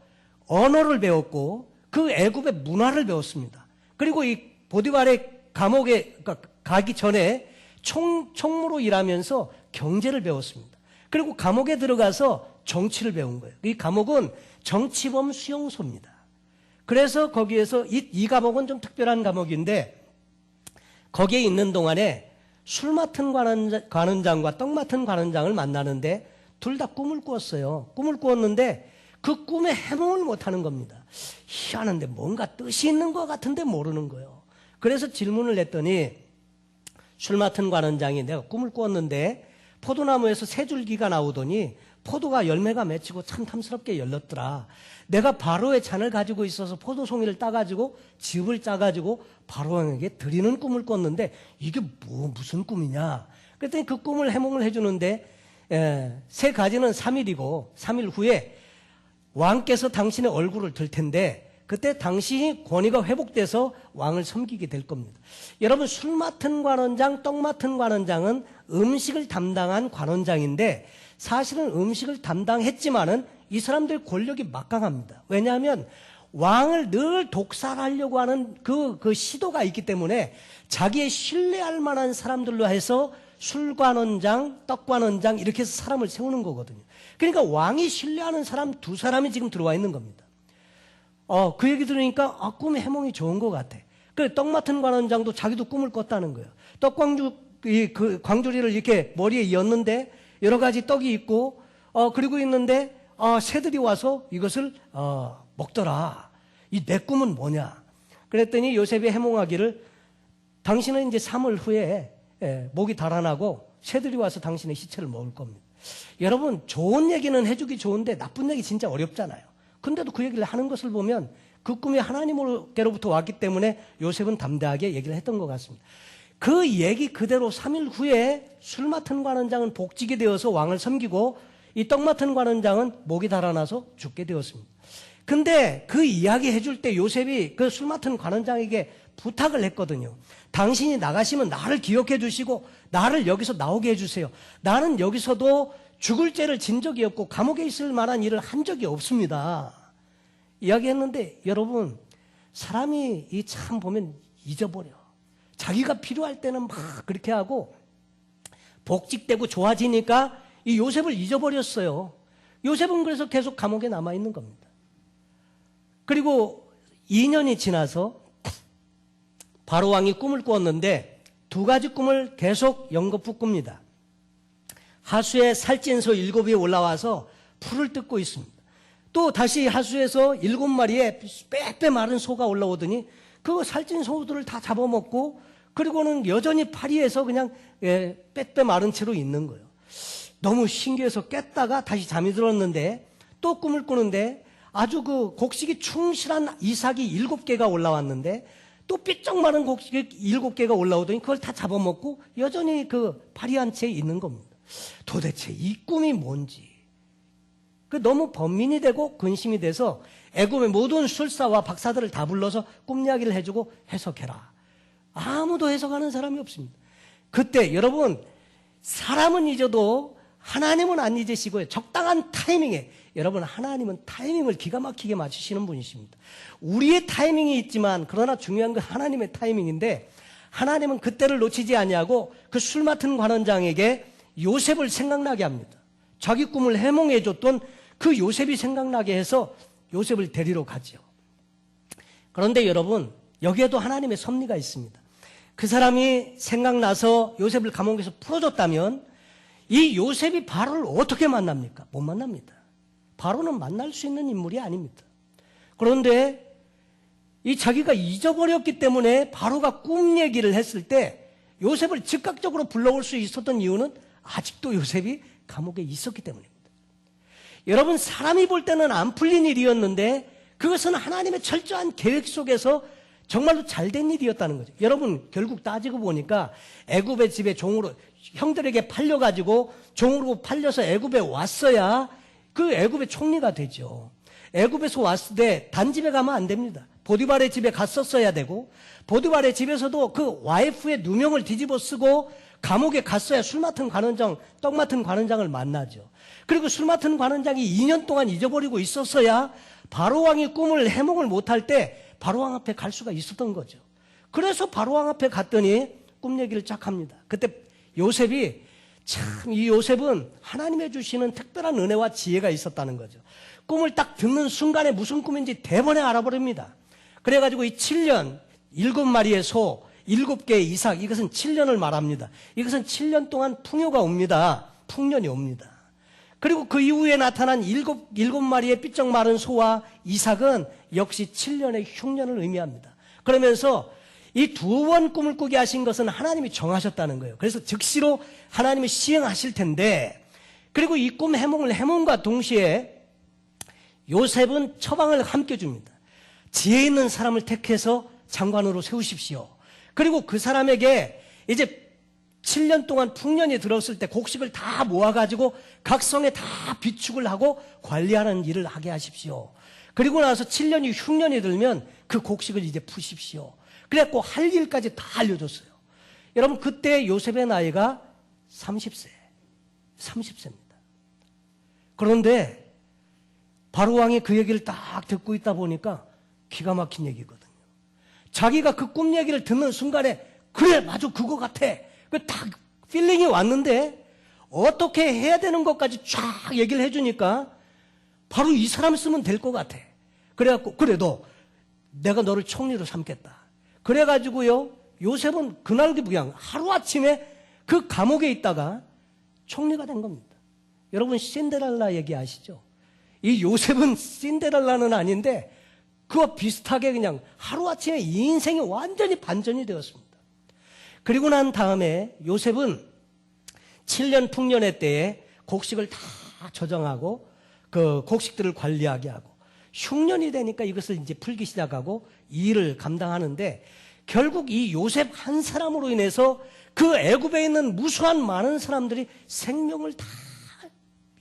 언어를 배웠고 그 애굽의 문화를 배웠습니다. 그리고 이 보디발의 감옥에 가기 전에 총무로 일하면서 경제를 배웠습니다. 그리고 감옥에 들어가서 정치를 배운 거예요. 이 감옥은 정치범 수용소입니다. 그래서 거기에서 이 감옥은 좀 특별한 감옥인데 거기에 있는 동안에 술 맡은 관원장과 떡 맡은 관원장을 만나는데 둘 다 꿈을 꾸었어요. 꿈을 꾸었는데 그 꿈에 해몽을 못하는 겁니다. 희한한데 뭔가 뜻이 있는 것 같은데 모르는 거예요. 그래서 질문을 했더니 술 맡은 관원장이 내가 꿈을 꾸었는데 포도나무에서 새 줄기가 나오더니 포도가 열매가 맺히고 참 탐스럽게 열렸더라. 내가 바로의 잔을 가지고 있어서 포도송이를 따가지고 즙을 짜가지고 바로왕에게 드리는 꿈을 꿨는데 이게 무슨 꿈이냐. 그랬더니 그 꿈을 해몽을 해주는데 새 가지는 3일이고 3일 후에 왕께서 당신의 얼굴을 들 텐데 그때 당신이 권위가 회복돼서 왕을 섬기게 될 겁니다. 여러분, 술 맡은 관원장, 떡 맡은 관원장은 음식을 담당한 관원장인데 사실은 음식을 담당했지만은 이 사람들의 권력이 막강합니다. 왜냐하면 왕을 늘 독살하려고 하는 그 시도가 있기 때문에 자기의 신뢰할 만한 사람들로 해서 술관원장, 떡관원장 이렇게 해서 사람을 세우는 거거든요. 그러니까 왕이 신뢰하는 사람 2사람이 지금 들어와 있는 겁니다. 그 얘기 들으니까 꿈의 해몽이 좋은 것 같아. 그래, 떡 맡은 관원장도 자기도 꿈을 꿨다는 거예요. 광주리를 이렇게 머리에 이었는데 여러 가지 떡이 있고 그리고 있는데 새들이 와서 이것을 먹더라. 이 내 꿈은 뭐냐? 그랬더니 요셉이 해몽하기를 당신은 이제 3일 후에 목이 달아나고 새들이 와서 당신의 시체를 먹을 겁니다. 여러분, 좋은 얘기는 해주기 좋은데 나쁜 얘기 진짜 어렵잖아요. 근데도 그 얘기를 하는 것을 보면 그 꿈이 하나님께로부터 왔기 때문에 요셉은 담대하게 얘기를 했던 것 같습니다. 그 얘기 그대로 3일 후에 술 맡은 관원장은 복직이 되어서 왕을 섬기고 이 떡 맡은 관원장은 목이 달아나서 죽게 되었습니다. 근데 그 이야기 해줄 때 요셉이 그 술 맡은 관원장에게 부탁을 했거든요. 당신이 나가시면 나를 기억해 주시고 나를 여기서 나오게 해주세요. 나는 여기서도 죽을 죄를 진 적이 없고 감옥에 있을 만한 일을 한 적이 없습니다. 이야기했는데 여러분, 사람이 참 보면 잊어버려. 자기가 필요할 때는 막 그렇게 하고 복직되고 좋아지니까 이 요셉을 잊어버렸어요. 요셉은 그래서 계속 감옥에 남아있는 겁니다. 그리고 2년이 지나서 바로왕이 꿈을 꾸었는데 2가지 꿈을 계속 연거푸 꿉니다. 하수에 살찐소 7이 올라와서 풀을 뜯고 있습니다. 또 다시 하수에서 7마리의 빼빼 마른 소가 올라오더니 그 살찐 소들을 다 잡아먹고 그리고는 여전히 파리에서 그냥 빼빼 마른 채로 있는 거예요. 너무 신기해서 깼다가 다시 잠이 들었는데 또 꿈을 꾸는데 아주 그 곡식이 충실한 이삭이 7개가 올라왔는데 또 삐쩍 마른 곡식이 7개가 올라오더니 그걸 다 잡아먹고 여전히 그 파리한 채 있는 겁니다. 도대체 이 꿈이 뭔지 너무 번민이 되고 근심이 돼서 애굽의 모든 술사와 박사들을 다 불러서 꿈 이야기를 해주고 해석해라. 아무도 해석하는 사람이 없습니다. 그때 여러분, 사람은 잊어도 하나님은 안 잊으시고요. 적당한 타이밍에, 여러분, 하나님은 타이밍을 기가 막히게 맞추시는 분이십니다. 우리의 타이밍이 있지만 그러나 중요한 건 하나님의 타이밍인데 하나님은 그때를 놓치지 아니하고 그 술 맡은 관원장에게 요셉을 생각나게 합니다. 자기 꿈을 해몽해 줬던 그 요셉이 생각나게 해서 요셉을 데리러 가죠. 그런데 여러분, 여기에도 하나님의 섭리가 있습니다. 그 사람이 생각나서 요셉을 감옥에서 풀어줬다면 이 요셉이 바로를 어떻게 만납니까? 못 만납니다. 바로는 만날 수 있는 인물이 아닙니다. 그런데 이 자기가 잊어버렸기 때문에 바로가 꿈 얘기를 했을 때 요셉을 즉각적으로 불러올 수 있었던 이유는 아직도 요셉이 감옥에 있었기 때문입니다. 여러분, 사람이 볼 때는 안 풀린 일이었는데 그것은 하나님의 철저한 계획 속에서 정말로 잘된 일이었다는 거죠. 여러분, 결국 따지고 보니까 애굽의 집에 종으로 형들에게 팔려가지고 종으로 팔려서 애굽에 왔어야 그 애굽의 총리가 되죠. 애굽에서 왔을 때 단집에 가면 안 됩니다. 보디발의 집에 갔었어야 되고 보디발의 집에서도 그 와이프의 누명을 뒤집어 쓰고 감옥에 갔어야 술 맡은 관원장, 떡 맡은 관원장을 만나죠. 그리고 술 맡은 관원장이 2년 동안 잊어버리고 있었어야 바로왕이 꿈을 해몽을 못할 때 바로왕 앞에 갈 수가 있었던 거죠. 그래서 바로왕 앞에 갔더니 꿈 얘기를 쫙 합니다. 그때 요셉이 참, 이 요셉은 하나님의 주시는 특별한 은혜와 지혜가 있었다는 거죠. 꿈을 딱 듣는 순간에 무슨 꿈인지 대번에 알아버립니다. 그래가지고 이 7년, 7마리의 소, 7개의 이삭, 이것은 7년을 말합니다. 이것은 7년 동안 풍요가 옵니다. 풍년이 옵니다. 그리고 그 이후에 나타난 일곱 마리의 삐쩍 마른 소와 이삭은 역시 7년의 흉년을 의미합니다. 그러면서 이 두 번 꿈을 꾸게 하신 것은 하나님이 정하셨다는 거예요. 그래서 즉시로 하나님이 시행하실 텐데, 그리고 이 꿈 해몽과 동시에 요셉은 처방을 함께 줍니다. 지혜 있는 사람을 택해서 장관으로 세우십시오. 그리고 그 사람에게 이제 7년 동안 풍년이 들었을 때 곡식을 다 모아가지고 각 성에 다 비축을 하고 관리하는 일을 하게 하십시오. 그리고 나서 7년이 흉년이 들면 그 곡식을 이제 푸십시오. 그래갖고 할 일까지 다 알려줬어요. 여러분, 그때 요셉의 나이가 30세입니다. 그런데 바로 왕이 그 얘기를 딱 듣고 있다 보니까 기가 막힌 얘기거든요. 자기가 그 꿈 얘기를 듣는 순간에 그래, 맞아, 그거 같아. 그 딱 필링이 왔는데 어떻게 해야 되는 것까지 쫙 얘기를 해주니까 바로 이 사람 쓰면 될 것 같아. 그래갖고 그래, 내가 너를 총리로 삼겠다. 그래가지고요, 요셉은 그날도 그냥 하루아침에 그 감옥에 있다가 총리가 된 겁니다. 여러분, 신데렐라 얘기 아시죠? 이 요셉은 신데렐라는 아닌데 그와 비슷하게 그냥 하루아침에 이 인생이 완전히 반전이 되었습니다. 그리고 난 다음에 요셉은 7년 풍년의 때에 곡식을 다 조정하고 그 곡식들을 관리하게 하고, 흉년이 되니까 이것을 이제 풀기 시작하고 일을 감당하는데, 결국 이 요셉 한 사람으로 인해서 그 애굽에 있는 무수한 많은 사람들이 생명을 다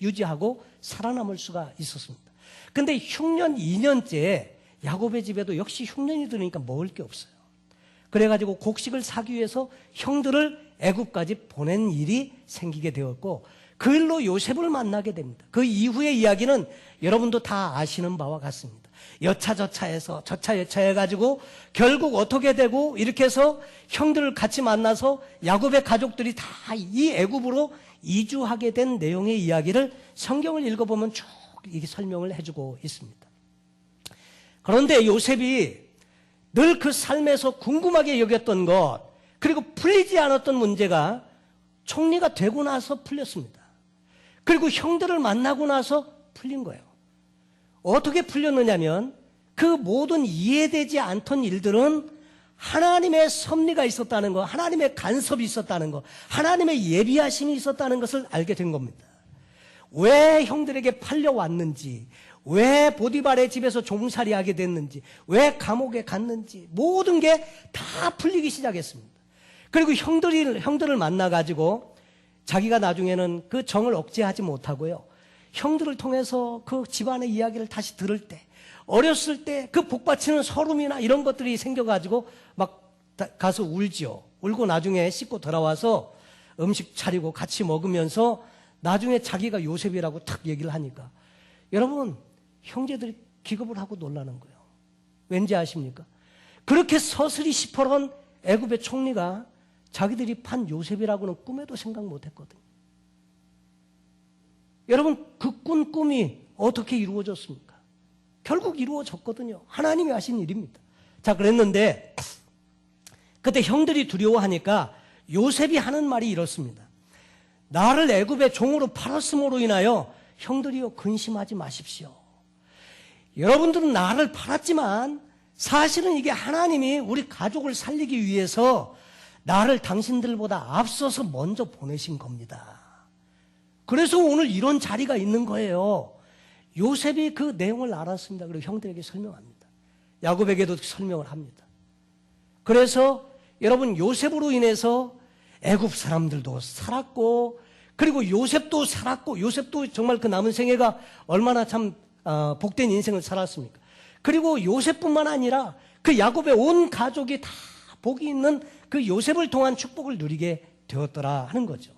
유지하고 살아남을 수가 있었습니다. 근데 흉년 2년째 야곱의 집에도 역시 흉년이 들으니까 먹을 게 없어요. 그래가지고 곡식을 사기 위해서 형들을 애굽까지 보낸 일이 생기게 되었고, 그 일로 요셉을 만나게 됩니다. 그 이후의 이야기는 여러분도 다 아시는 바와 같습니다. 여차저차해서 여차해가지고 결국 어떻게 되고, 이렇게 해서 형들을 같이 만나서 야곱의 가족들이 다 이 애굽으로 이주하게 된 내용의 이야기를 성경을 읽어보면 쭉 이게 설명을 해주고 있습니다. 그런데 요셉이 늘 그 삶에서 궁금하게 여겼던 것, 그리고 풀리지 않았던 문제가 총리가 되고 나서 풀렸습니다. 그리고 형들을 만나고 나서 풀린 거예요. 어떻게 풀렸느냐면 그 모든 이해되지 않던 일들은 하나님의 섭리가 있었다는 것, 하나님의 간섭이 있었다는 것, 하나님의 예비하심이 있었다는 것을 알게 된 겁니다. 왜 형들에게 팔려왔는지, 왜 보디발의 집에서 종살이하게 됐는지, 왜 감옥에 갔는지, 모든 게 다 풀리기 시작했습니다. 그리고 형들을 만나가지고 자기가 나중에는 그 정을 억제하지 못하고요, 형들을 통해서 그 집안의 이야기를 다시 들을 때, 어렸을 때 그 복받치는 서름이나 이런 것들이 생겨가지고 막 가서 울지요. 울고 나중에 씻고 돌아와서 음식 차리고 같이 먹으면서 나중에 자기가 요셉이라고 탁 얘기를 하니까, 여러분, 형제들이 기겁을 하고 놀라는 거예요. 왠지 아십니까? 그렇게 서슬이 시퍼런 애굽의 총리가 자기들이 판 요셉이라고는 꿈에도 생각 못했거든요. 여러분, 그 꾼 꿈이 어떻게 이루어졌습니까? 결국 이루어졌거든요. 하나님이 하신 일입니다. 자, 그랬는데 그때 형들이 두려워하니까 요셉이 하는 말이 이렇습니다. 나를 애굽의 종으로 팔았음으로 인하여 형들이여 근심하지 마십시오. 여러분들은 나를 팔았지만 사실은 이게 하나님이 우리 가족을 살리기 위해서 나를 당신들보다 앞서서 먼저 보내신 겁니다. 그래서 오늘 이런 자리가 있는 거예요. 요셉이 그 내용을 알았습니다. 그리고 형들에게 설명합니다. 야곱에게도 설명을 합니다. 그래서 여러분, 요셉으로 인해서 애굽 사람들도 살았고, 그리고 요셉도 살았고, 요셉도 정말 그 남은 생애가 얼마나 참 복된 인생을 살았습니까? 그리고 요셉뿐만 아니라 그 야곱의 온 가족이 다 복이 있는 그 요셉을 통한 축복을 누리게 되었더라 하는 거죠.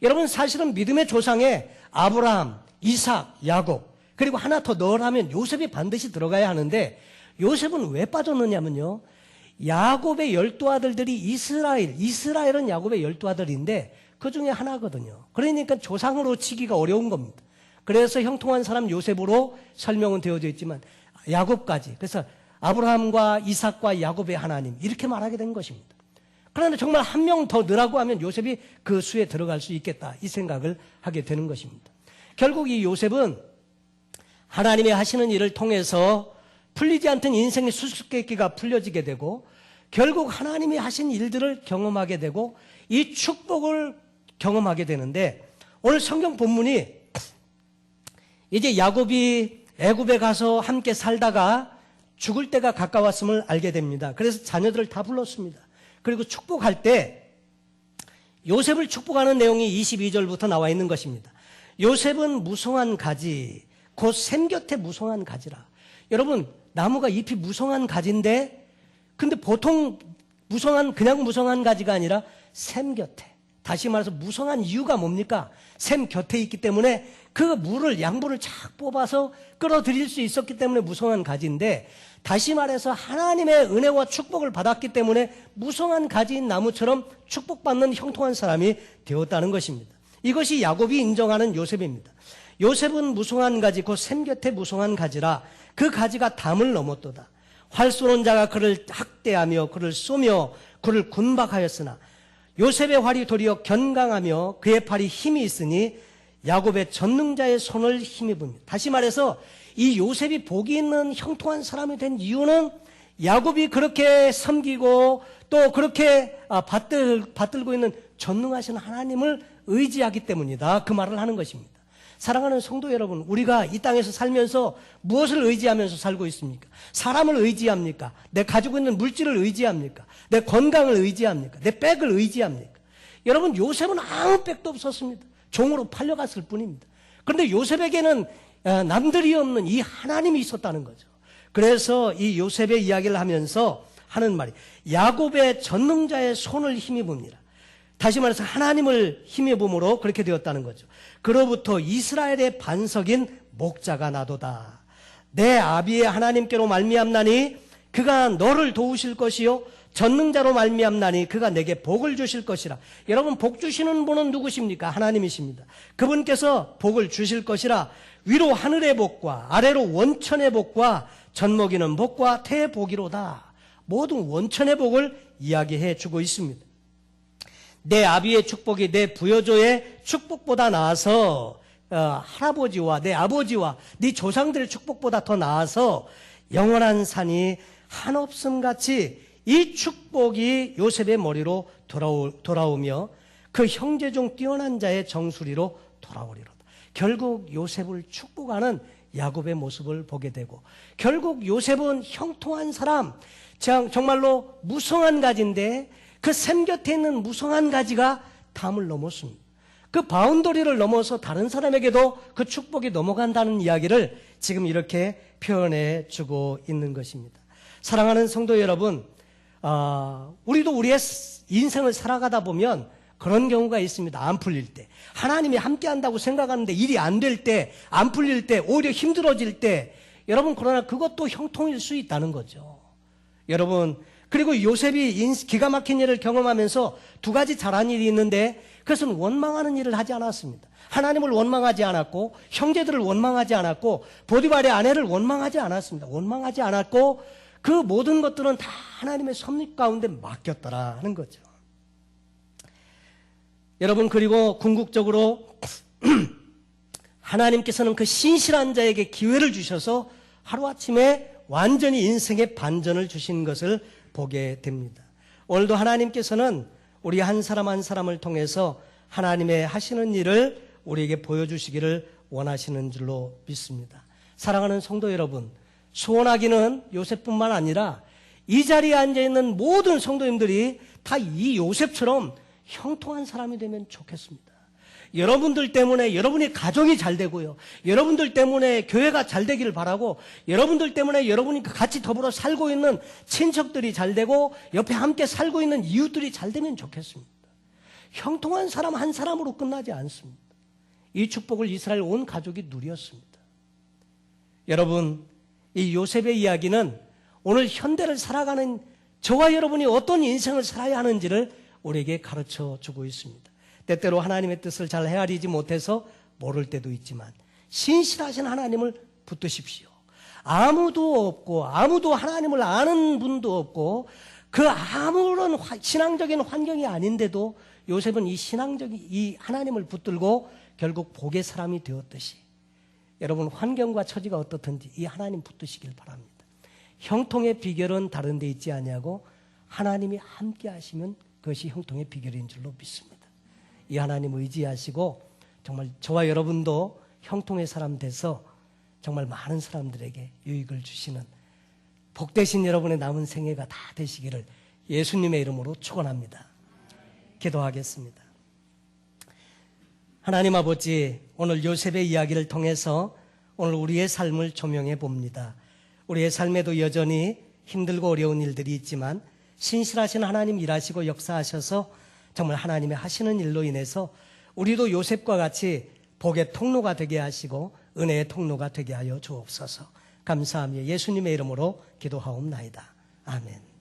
여러분, 사실은 믿음의 조상에 아브라함, 이삭, 야곱, 그리고 하나 더 넣으라면 요셉이 반드시 들어가야 하는데, 요셉은 왜 빠졌느냐면요, 야곱의 12아들들이 이스라엘은 야곱의 12아들인데 그 중에 하나거든요. 그러니까 조상으로 치기가 어려운 겁니다. 그래서 형통한 사람 요셉으로 설명은 되어져 있지만 야곱까지, 그래서 아브라함과 이삭과 야곱의 하나님, 이렇게 말하게 된 것입니다. 그런데 정말 한 명 더 넣으라고 하면 요셉이 그 수에 들어갈 수 있겠다, 이 생각을 하게 되는 것입니다. 결국 이 요셉은 하나님이 하시는 일을 통해서 풀리지 않던 인생의 수수께끼가 풀려지게 되고 결국 하나님이 하신 일들을 경험하게 되고 이 축복을 경험하게 되는데, 오늘 성경 본문이 이제 야곱이 애굽에 가서 함께 살다가 죽을 때가 가까웠음을 알게 됩니다. 그래서 자녀들을 다 불렀습니다. 그리고 축복할 때 요셉을 축복하는 내용이 22절부터 나와 있는 것입니다. 요셉은 무성한 가지 곧 샘 곁에 무성한 가지라. 여러분, 나무가 잎이 무성한 가지인데, 근데 보통 그냥 무성한 가지가 아니라 샘 곁에, 다시 말해서 무성한 이유가 뭡니까? 샘 곁에 있기 때문에 그 양분을 착 뽑아서 끌어들일 수 있었기 때문에 무성한 가지인데, 다시 말해서 하나님의 은혜와 축복을 받았기 때문에 무성한 가지인 나무처럼 축복받는 형통한 사람이 되었다는 것입니다. 이것이 야곱이 인정하는 요셉입니다. 요셉은 무성한 가지 곧 샘 곁에 무성한 가지라. 그 가지가 담을 넘었도다. 활 쏘는 자가 그를 학대하며 그를 쏘며 그를 군박하였으나 요셉의 활이 도리어 견강하며 그의 팔이 힘이 있으니 야곱의 전능자의 손을 힘입습니다. 다시 말해서 이 요셉이 복이 있는 형통한 사람이 된 이유는 야곱이 그렇게 섬기고 또 그렇게 받들고 있는 전능하신 하나님을 의지하기 때문이다. 그 말을 하는 것입니다. 사랑하는 성도 여러분, 우리가 이 땅에서 살면서 무엇을 의지하면서 살고 있습니까? 사람을 의지합니까? 내 가지고 있는 물질을 의지합니까? 내 건강을 의지합니까? 내 백을 의지합니까? 여러분, 요셉은 아무 백도 없었습니다. 종으로 팔려갔을 뿐입니다. 그런데 요셉에게는 남들이 없는 이 하나님이 있었다는 거죠. 그래서 이 요셉의 이야기를 하면서 하는 말이 야곱의 전능자의 손을 힘입으니라. 다시 말해서 하나님을 힘입음으로 그렇게 되었다는 거죠. 그로부터 이스라엘의 반석인 목자가 나도다. 내 아비의 하나님께로 말미암나니 그가 너를 도우실 것이요 전능자로 말미암나니 그가 내게 복을 주실 것이라. 여러분, 복 주시는 분은 누구십니까? 하나님이십니다. 그분께서 복을 주실 것이라. 위로 하늘의 복과 아래로 원천의 복과 젖먹이는 복과 태의 복이로다. 모든 원천의 복을 이야기해 주고 있습니다. 내 아비의 축복이 내 부여조의 축복보다 나아서 할아버지와 내 아버지와 네 조상들의 축복보다 더 나아서 영원한 산이 한없음같이 이 축복이 요셉의 머리로 돌아오며 그 형제 중 뛰어난 자의 정수리로 돌아오리로다. 결국 요셉을 축복하는 야곱의 모습을 보게 되고, 결국 요셉은 형통한 사람, 정말로 무성한 가지인데 그 샘 곁에 있는 무성한 가지가 담을 넘었습니다. 그 바운더리를 넘어서 다른 사람에게도 그 축복이 넘어간다는 이야기를 지금 이렇게 표현해 주고 있는 것입니다. 사랑하는 성도 여러분, 우리도 우리의 인생을 살아가다 보면 그런 경우가 있습니다. 안 풀릴 때, 하나님이 함께 한다고 생각하는데 일이 안 될 때, 안 풀릴 때, 오히려 힘들어질 때, 여러분, 그러나 그것도 형통일 수 있다는 거죠. 여러분, 그리고 요셉이 기가 막힌 일을 경험하면서 두 가지 잘한 일이 있는데, 그것은 원망하는 일을 하지 않았습니다. 하나님을 원망하지 않았고, 형제들을 원망하지 않았고, 보디발의 아내를 원망하지 않았습니다. 원망하지 않았고, 그 모든 것들은 다 하나님의 섭리 가운데 맡겼더라 하는 거죠. 여러분, 그리고 궁극적으로 하나님께서는 그 신실한 자에게 기회를 주셔서 하루아침에 완전히 인생의 반전을 주신 것을 보게 됩니다. 오늘도 하나님께서는 우리 한 사람 한 사람을 통해서 하나님의 하시는 일을 우리에게 보여주시기를 원하시는 줄로 믿습니다. 사랑하는 성도 여러분, 소원하기는 요셉뿐만 아니라 이 자리에 앉아있는 모든 성도님들이 다 이 요셉처럼 형통한 사람이 되면 좋겠습니다. 여러분들 때문에 여러분의 가정이 잘 되고요, 여러분들 때문에 교회가 잘 되기를 바라고, 여러분들 때문에 여러분이 같이 더불어 살고 있는 친척들이 잘 되고 옆에 함께 살고 있는 이웃들이 잘 되면 좋겠습니다. 형통한 사람 한 사람으로 끝나지 않습니다. 이 축복을 이스라엘 온 가족이 누렸습니다. 여러분, 이 요셉의 이야기는 오늘 현대를 살아가는 저와 여러분이 어떤 인생을 살아야 하는지를 우리에게 가르쳐 주고 있습니다. 때때로 하나님의 뜻을 잘 헤아리지 못해서 모를 때도 있지만 신실하신 하나님을 붙드십시오. 아무도 없고 아무도 하나님을 아는 분도 없고 그 아무런 신앙적인 환경이 아닌데도 요셉은 이 하나님을 붙들고 결국 복의 사람이 되었듯이 여러분 환경과 처지가 어떻든지 이 하나님 붙드시길 바랍니다. 형통의 비결은 다른 데 있지 아니하고 하나님이 함께 하시면 그것이 형통의 비결인 줄로 믿습니다. 이 하나님 의지하시고 정말 저와 여러분도 형통의 사람 돼서 정말 많은 사람들에게 유익을 주시는 복되신 여러분의 남은 생애가 다 되시기를 예수님의 이름으로 축원합니다. 기도하겠습니다. 하나님 아버지, 오늘 요셉의 이야기를 통해서 오늘 우리의 삶을 조명해 봅니다. 우리의 삶에도 여전히 힘들고 어려운 일들이 있지만 신실하신 하나님 일하시고 역사하셔서 정말 하나님의 하시는 일로 인해서 우리도 요셉과 같이 복의 통로가 되게 하시고 은혜의 통로가 되게 하여 주옵소서. 감사하며 예수님의 이름으로 기도하옵나이다. 아멘.